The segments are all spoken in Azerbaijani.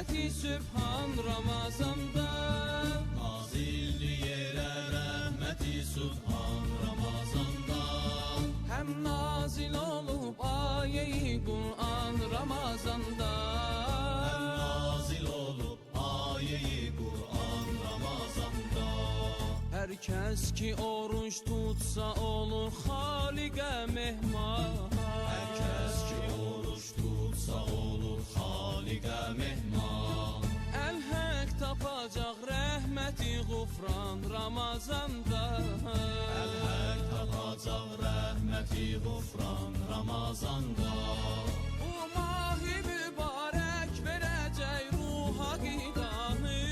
Rəhməti Sübhan Ramazanda Nazildi yerə rəhməti Sübhan Ramazanda Həm nazil olub ayə-i Qur'an Ramazanda Həm nazil olub ayə-i Qur'an Ramazanda Hər kəs ki oruç tutsa olur Xaliqə mehman Hər kəs ki oruç tutsa olur Xaliqə mehman Əl-Həq tapacaq rəhməti Qufran Ramazanda Əl-Həq tapacaq rəhməti Qufran Ramazanda Bu mahi mübarək verəcək ruha qidanı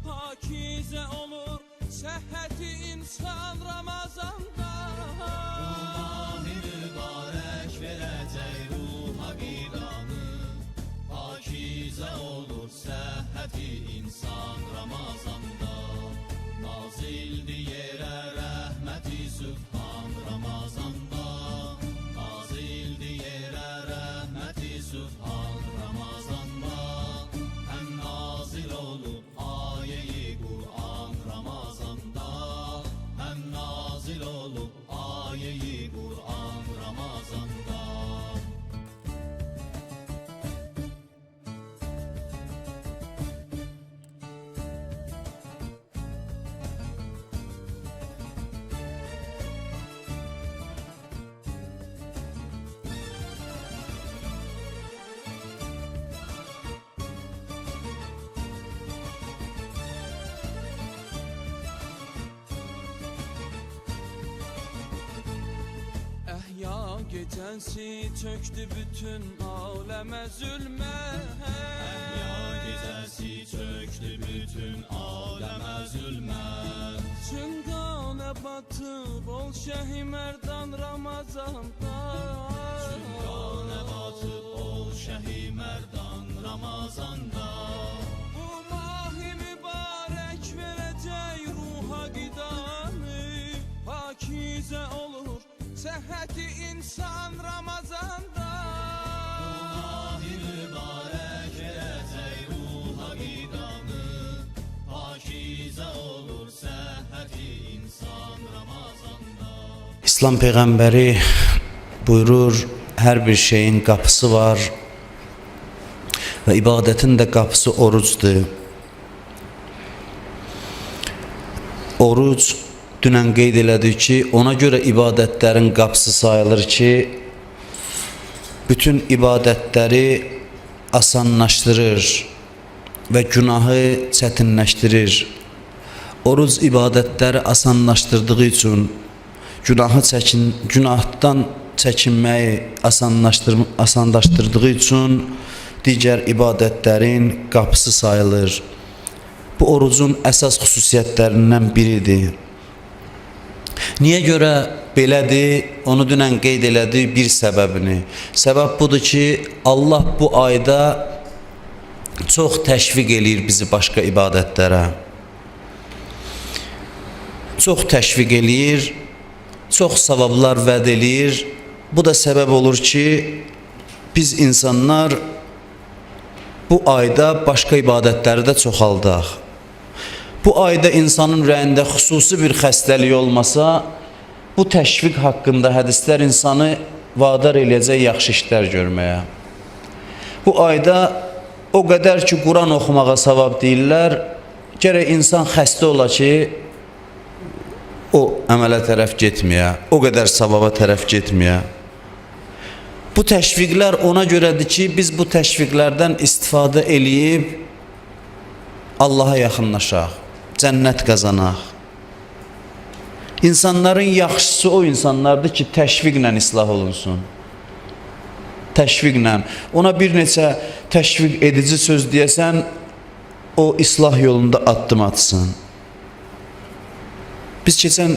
Pakizə olur səhhəti insan Ramazanda Mahi mübarək verəcək ruha qidanı Pakizə olur səhhəti insan Ramazanda Nazildi yerə rəhməti Sübhan Ramazanda Nazildi yerə rəhməti Sübhan Ramazanda Həm nazil olub ayə-i Qur'an Ramazanda Həm nazil olub ayə-i Qur'an Ramazanda Əhya gecəsi çöktü bütün aləmə zülmə Əhya gecəsi çöktü bütün aləmə zülmə Çınqana batıb ol Şəhi Mərdan Ramazanda Çınqana batıb ol Şəhi Mərdan Ramazanda Bu mahi mübarək verəcək ruha qidanı Pakizə olur səhhəti insan Ramazanda Mahi mübarək verəcək ruha qidanı Pakizə olur səhhəti insan Ramazanda İslam Peyğəmbəri buyurur, hər bir şeyin qapısı var və ibadətin də qapısı orucdur. Oruc, dünən qeyd elədik ki, ona görə ibadətlərin qapısı sayılır ki, bütün ibadətləri asanlaşdırır və günahı çətinləşdirir. Oruc ibadətləri asanlaşdırdığı üçün, günahdan çəkinməyi asanlaşdırdığı üçün digər ibadətlərin qapısı sayılır. Bu orucun əsas xüsusiyyətlərindən biridir. Niyə görə belədir? Onu dünən qeyd elədik bir səbəbini. Səbəb budur ki, Allah bu ayda çox təşviq eləyir bizi başqa ibadətlərə. Çox təşviq eləyir, çox savablar vəd eləyir. Bu da səbəb olur ki, biz insanlar bu ayda başqa ibadətləri də çoxaldaq. Bu ayda insanın ürəyində xüsusi bir xəstəlik olmasa, bu təşviq haqqında hədislər insanı vadar eləyəcək yaxşı işlər görməyə. Bu ayda o qədər ki, Quran oxumağa savab deyirlər, gərək insan xəstə ola ki, o əmələ tərəf getməyə, o qədər savaba tərəf getməyə. Bu təşviqlər ona görədir ki, biz bu təşviqlərdən istifadə eləyib Allaha yaxınlaşaq, cənnət qazanaq. İnsanların yaxşısı o insanlardır ki, təşviqlə islah olunsun. Təşviqlə. Ona bir neçə təşviq edici söz deyəsən, o islah yolunda addım atsın. Biz keçən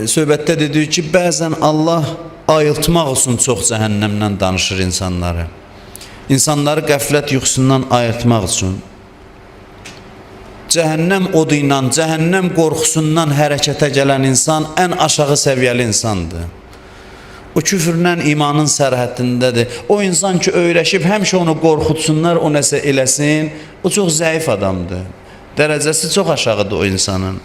söhbətdə dedik ki, bəzən Allah ayıltmaq üçün çox cəhənnəmdən danışır insanları. İnsanları qəflət yuxusundan ayırtmaq üçün. Cəhənnəm odu ilə, cəhənnəm qorxusundan hərəkətə gələn insan ən aşağı səviyyəli insandır. O küfrlə imanın sərhəddindədir. O insan ki, öyrəşib həmişə onu qorxutsunlar, o nəsə eləsin, o çox zəif adamdır. Dərəcəsi çox aşağıdır o insanın.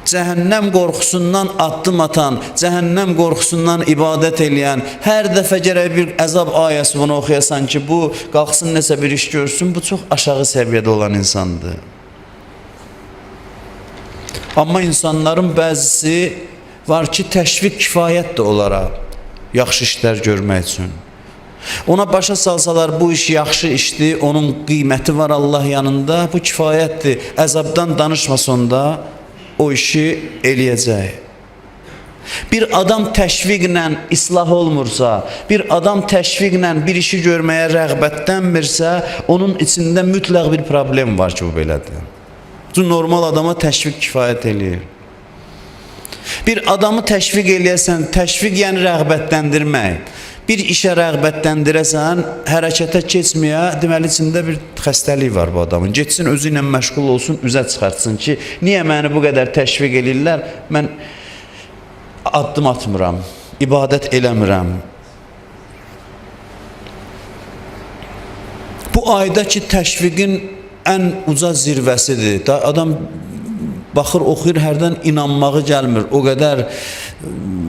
Cəhənnəm qorxusundan addım atan, cəhənnəm qorxusundan ibadət eləyən, hər dəfə gərək bir əzab ayəsi bunu oxuyasan ki, bu qalxsın nəsə bir iş görsün, bu çox aşağı səviyyədə olan insandır. Amma insanların bəzisi var ki, təşviq kifayətdir onlara yaxşı işlər görmək üçün. Ona başa salsalar bu iş yaxşı işdir, onun qiyməti var Allah yanında, bu kifayətdir. Əzabdan danışmasında o işi eləyəcək. Bir adam təşviqlə islah olmursa, bir adam təşviqlə bir işi görməyə rəğbətlənmirsə, onun içində mütləq bir problem var ki, bu belədir. Çünki normal adama təşviq kifayət eləyir. Bir adamı təşviq eləyəsən, təşviq yəni rəğbətləndirmək. Bir işə rəğbətləndirəsən, hərəkətə keçməyə, deməli içində bir xəstəlik var bu adamın. Getsin, özü ilə məşğul olsun, üzə çıxartsın ki, niyə məni bu qədər təşviq eləyirlər, mən addım atmıram, ibadət eləmirəm. Bu aydakı təşviqin ən uca zirvəsidir. Adam baxır, oxuyur, hərdən inanmağı gəlmir. O qədər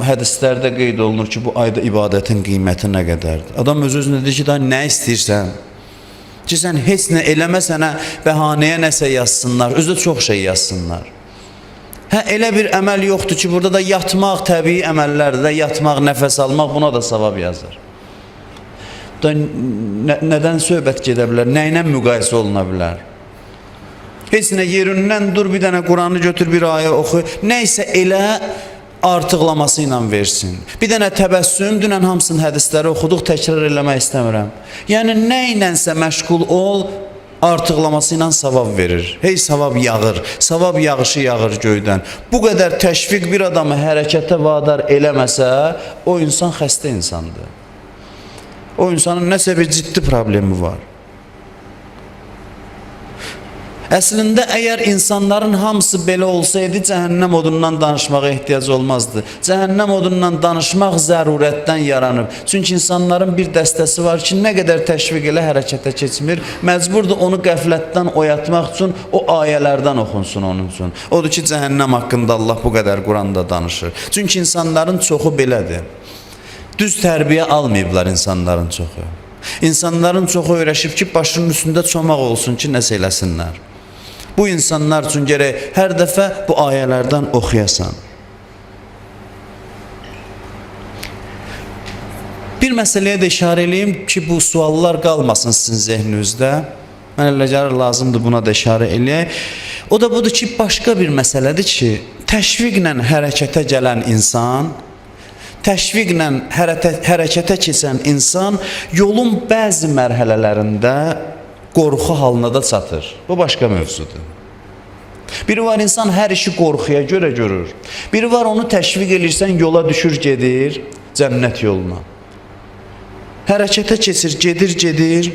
hədislərdə qeyd olunur ki, bu ayda ibadətin qiyməti nə qədərdir. Adam öz-özünə deyir ki, nə istəyirsən? Ki, sən heç nə eləmə, sənə bəhanəyə nəsə yazsınlar, özü çox şey yazsınlar. Elə bir əməl yoxdur ki, burada da yatmaq təbii əməllərdir, yatmaq, nəfəs almaq, buna da savab yazır. Nədən söhbət gedə bilər, nə ilə müqayisə oluna bilər? Heç nə yerindən dur, bir dənə Quranı götür, bir ayə oxu, nəysə elə artıqlaması ilə versin. Bir dənə təbəssüm, dünən hamısının hədisləri oxuduq, təkrar eləmək istəmirəm. Yəni, nə ilənsə məşğul ol, artıqlaması ilə savab verir. Hey, savab yağır, savab yağışı yağır göydən. Bu qədər təşviq bir adamı hərəkətə vadar eləməsə, o insan xəstə insandır. O insanın nəsə bir ciddi problemi var. Əslində, əgər insanların hamısı belə olsaydı, cəhənnəm odundan danışmağa ehtiyac olmazdı. Cəhənnəm odundan danışmaq zərurətdən yaranıb. Çünki insanların bir dəstəsi var ki, nə qədər təşviq elə hərəkətə keçmir, məcburdur onu qəflətdən oyatmaq üçün o ayələrdən oxunsun onun üçün. Odur ki, cəhənnəm haqqında Allah bu qədər Quranda danışır. Çünki insanların çoxu belədir. Düz tərbiyə almayıblar insanların çoxu. İnsanların çoxu öyrəşib ki, başının üstündə çomaq olsun ki, nəsə eləsinlər. Bu insanlar üçün gərək hər dəfə bu ayələrdən oxuyasan. Bir məsələyə də işarə edeyim ki, bu suallar qalmasın sizin zehninizdə. Mən elə gəlir, lazımdır buna da işarə eləyək. O da budur ki, başqa bir məsələdir ki, təşviqlə hərəkətə gələn insan, təşviqlə hərəkətə keçən insan yolun bəzi mərhələlərində qorxu halına da çatır. Bu başqa mövzudur. Biri var, insan hər işi qorxuya görə görür. Biri var, onu təşviq edirsən, yola düşür, gedir cənnət yoluna. Hərəkətə keçir, gedir.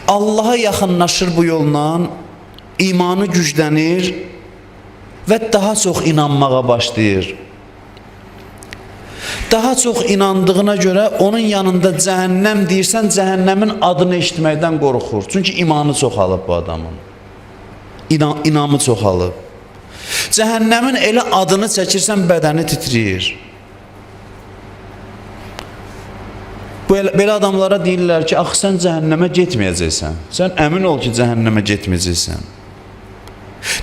Allaha yaxınlaşır bu yolla, imanı güclənir və daha çox inanmağa başlayır. Daha çox inandığına görə onun yanında cəhənnəm deyirsən, cəhənnəmin adını eşitməkdən qorxur. Çünki imanı çoxalıb bu adamın. İnamı çoxalıb. Cəhənnəmin elə adını çəkirsən, bədəni titriyir. Belə adamlara deyirlər ki, axı sən cəhənnəmə getməyəcəksən. Sən əmin ol ki, cəhənnəmə getməyəcəksən.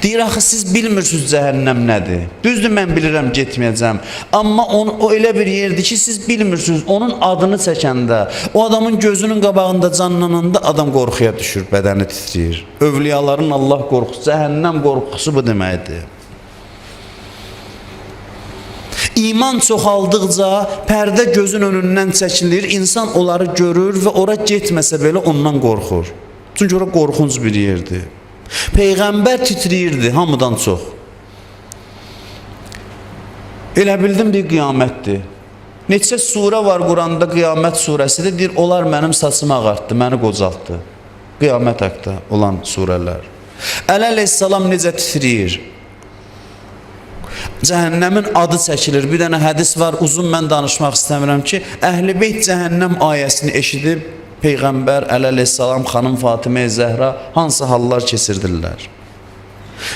Deyir, axı siz bilmirsiniz cəhənnəm nədir. Düzdür, mən bilirəm, getməyəcəm. Amma o elə bir yerdir ki, siz bilmirsiniz. Onun adını çəkəndə, o adamın gözünün qabağında canlananda adam qorxuya düşür, bədəni titriyir. Övliyaların Allah qorxusu, cəhənnəm qorxusu bu deməkdir. İman çoxaldıqca pərdə gözün önündən çəkilir, insan onları görür və ora getməsə belə ondan qorxur. Çünki ora qorxunc bir yerdir. Peyğəmbər titriyirdi hamıdan çox. Elə bildim bir qiyamətdir. Neçə surə var Quranda, qiyamət surəsidir. Deyir, onlar mənim saçımı ağartdı, məni qocaltdı. Qiyamət haqda olan surələr. Əleyhissalam necə titriyir? Cəhənnəmin adı çəkilir. Bir dənə hədis var, uzun mən danışmaq istəmirəm ki, Əhl-i Beyt cəhənnəm ayəsini eşidib Peyğəmbər əleyhissalam, xanım Fatimə Zəhra hansı hallar keçirdirlər?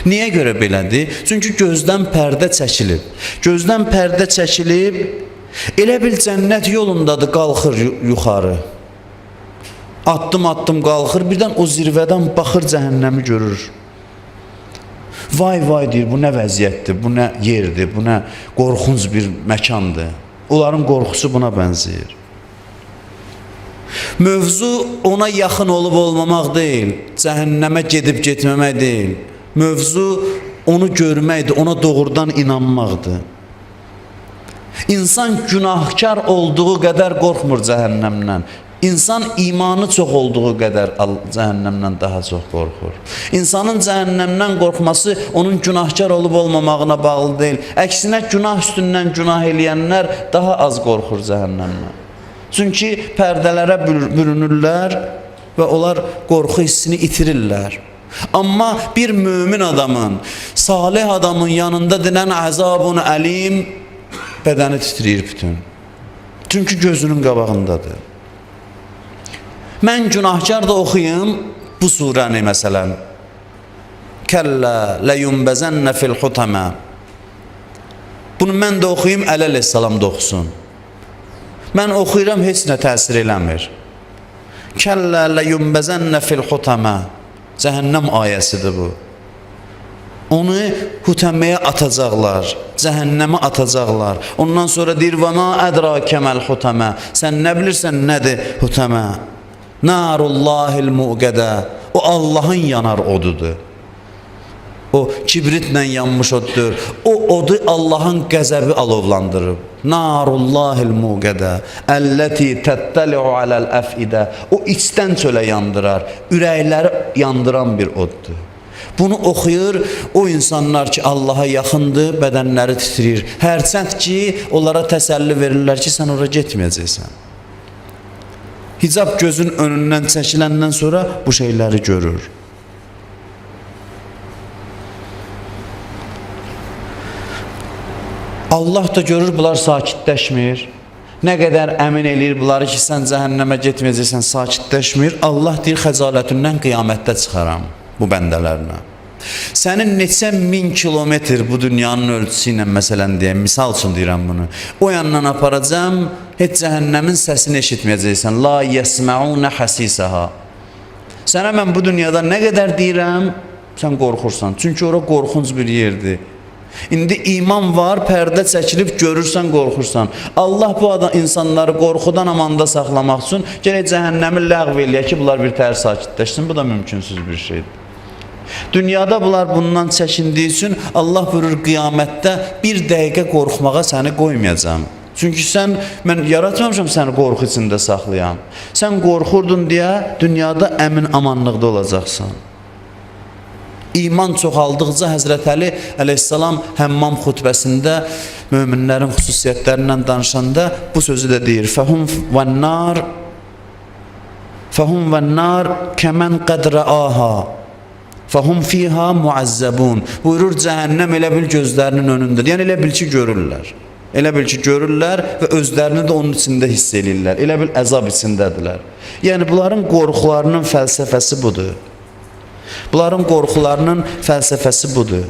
Niyə görə belədir? Çünki gözdən pərdə çəkilib. Gözdən pərdə çəkilib, elə bil cənnət yolundadır, qalxır yuxarı. Addım-addım qalxır, birdən o zirvədən baxır, cəhənnəmi görür. Vay vay deyir, bu nə vəziyyətdir, bu nə yerdir, bu nə qorxunc bir məkandır. Onların qorxusu buna bənzəyir. Mövzu ona yaxın olub olmamaq deyil, cəhənnəmə gedib getməmək deyil. Mövzu onu görməkdir, ona doğrudan inanmaqdır. İnsan günahkar olduğu qədər qorxmur cəhənnəmdən. İnsan imanı çox olduğu qədər cəhənnəmdən daha çox qorxur. İnsanın cəhənnəmdən qorxması onun günahkar olub olmamağına bağlı deyil. Əksinə günah üstündən günah eləyənlər daha az qorxur cəhənnəmdən. Çünki pərdələrə bürünürlər və onlar qorxu hissini itirirlər. Amma bir mömin adamın, salih adamın yanında dinən əzabun əlim bədəni titriyir bütün. Çünki gözünün qabağındadır. Mən günahkar da oxuyum bu surəni məsələn. Kəllə ləyunbəzənnə fil xutamə. Bunu mən də oxuyum, əleyhissalam da oxusun. Mən oxuyuram, heç nə təsir eləmir. Kəllə ləyunbəzənnə fil xutamə. Cəhənnəm ayəsidir bu. Onu hutəməyə atacaqlar, cəhənnəmə atacaqlar. Ondan sonra deyir, və mə ədrakəməl hutəmə. Sən nə bilirsən nədir hutəmə? Narullahil muqədə. O Allahın yanar odudur. O kibritlə yanmış oddur. O odu Allahın qəzəbi alovlandırıb. Narullahil muqədə. Əlləti təttəli'u aləl əfidə. O içdən çölə yandırar. Ürəkləri yandıran bir oddur. Bunu oxuyur, o insanlar ki Allaha yaxındır, bədənləri titrir. Hərçənd ki, onlara təsəlli verirlər ki, sən ora getməyəcəksən. Hicab gözün önündən çəkiləndən sonra bu şeyləri görür. Allah da görür, bunlar sakitləşmir. Nə qədər əmin eləyir bunları ki, sən cəhənnəmə getməyəcəksən, sakitləşmir. Allah deyir, xəcalətindən qiyamətdə çıxaram bu bəndələrinə. Sənin neçə min kilometr bu dünyanın ölçüsü ilə məsələn deyəm, misal üçün deyirəm bunu. O yandan aparacam, heç cəhənnəmin səsini eşitməyəcəksən. La yəsməunə həsisəha. Sənə mən bu dünyada nə qədər deyirəm, sən qorxursan. Çünki ora qorxunc bir yerdir. İndi iman var, pərdə çəkilib görürsən, qorxursan. Allah bu insanları qorxudan amanda saxlamaq üçün gərək cəhənnəmi ləğv eləyək ki, bunlar bir təhər sakitləşsin. Bu da mümkünsüz bir şeydir. Dünyada bunlar bundan çəkindiyi üçün Allah buyurur, qiyamətdə bir dəqiqə qorxmağa səni qoymayacam. Çünki mən yaratmamışam səni qorxu içində saxlayan. Sən qorxurdun deyə dünyada əmin amanlıqda olacaqsan. İman çoxaldıqca Həzrət Əli əleyhissalam həmmam xutbəsində möminlərin xüsusiyyətlərindən danışanda bu sözü də deyir. Fəhum və nar kəmən qədrəaha. Fəhum fiha muazzabun. Buyurur, cəhənnəm elə bil gözlərinin önündür. Yəni elə bil ki görürlər. Elə bil ki görürlər və özlərini də onun içində hiss edirlər. Elə bil əzab içindədirlər. Yəni bunların qorxularının fəlsəfəsi budur. Bunların qorxularının fəlsəfəsi budur.